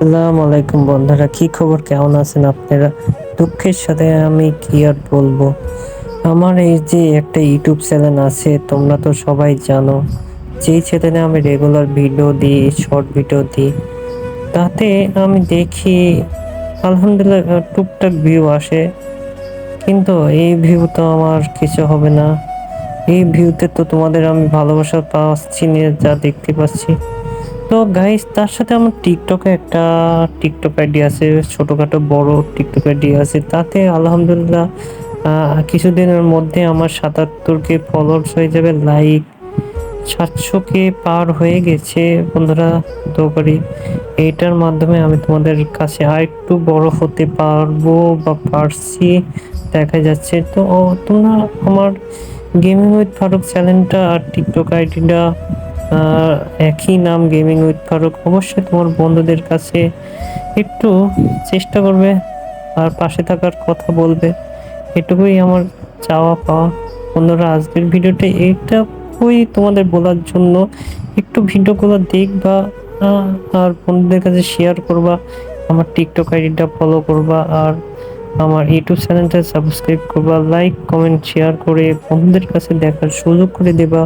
আসসালামু আলাইকুম বন্ধুরা, কি খবর? কেমন আছেন আপনারা? দুঃখের সাথে আমি কি আর বলবো, আমার এই যে একটা ইউটিউব চ্যানেল আছে, তোমরা তো সবাই জানো। যেই চ্যানেলে আমি রেগুলার ভিডিও দিই, শর্ট ভিডিও দিই, তাতে আমি দেখি আলহামদুলিল্লাহ টুকটাক ভিউ আসে। কিন্তু এই ভিউ তো আমার কিছু হবে না। এই ভিউতে তো তোমাদের আমি ভালোবাসা পাচ্ছি না, যা দেখতে পাচ্ছি। তো গাইস, তার সাথে আমার টিকটকে একটা টিকটক আইডি আছে, ছোটখাটো বড় টিকটক আইডি আছে। তাতে আলহামদুলিল্লাহ কিছুদিনের মধ্যে আমার ৭৭কে ফলোয়ার্স হয়ে যাবে, লাইক ৭০০কে পার হয়ে গেছে। বন্ধুরা, দোয়া করি এইটার মাধ্যমে আমি তোমাদের কাছে আরেকটু বড় হতে পারবো বা পারছি, দেখা যাচ্ছে। তো তোমরা আমার গেমিং উইথ ফারুক চ্যানেলটা আর টিকটক আইডিটা একই নাম, গেমিং উইথ ফারুক, অবশ্যই তোমার বন্ধুদের কাছে একটু চেষ্টা করবে আর পাশে থাকার কথা বলবে। এটুকুই আমার চাওয়া পাওয়া। বন্ধুরা, আজকের ভিডিওটা এইটুকুই তোমাদের বলার জন্য। একটু ভিডিওগুলো দেখবা, আর বন্ধুদের কাছে শেয়ার করবা, আমার টিকটক আইডিটা ফলো করবা, আর আমার ইউটিউব চ্যানেলটা সাবস্ক্রাইব করবা, লাইক কমেন্ট শেয়ার করে বন্ধুদের কাছে দেখার সুযোগ করে দেবা।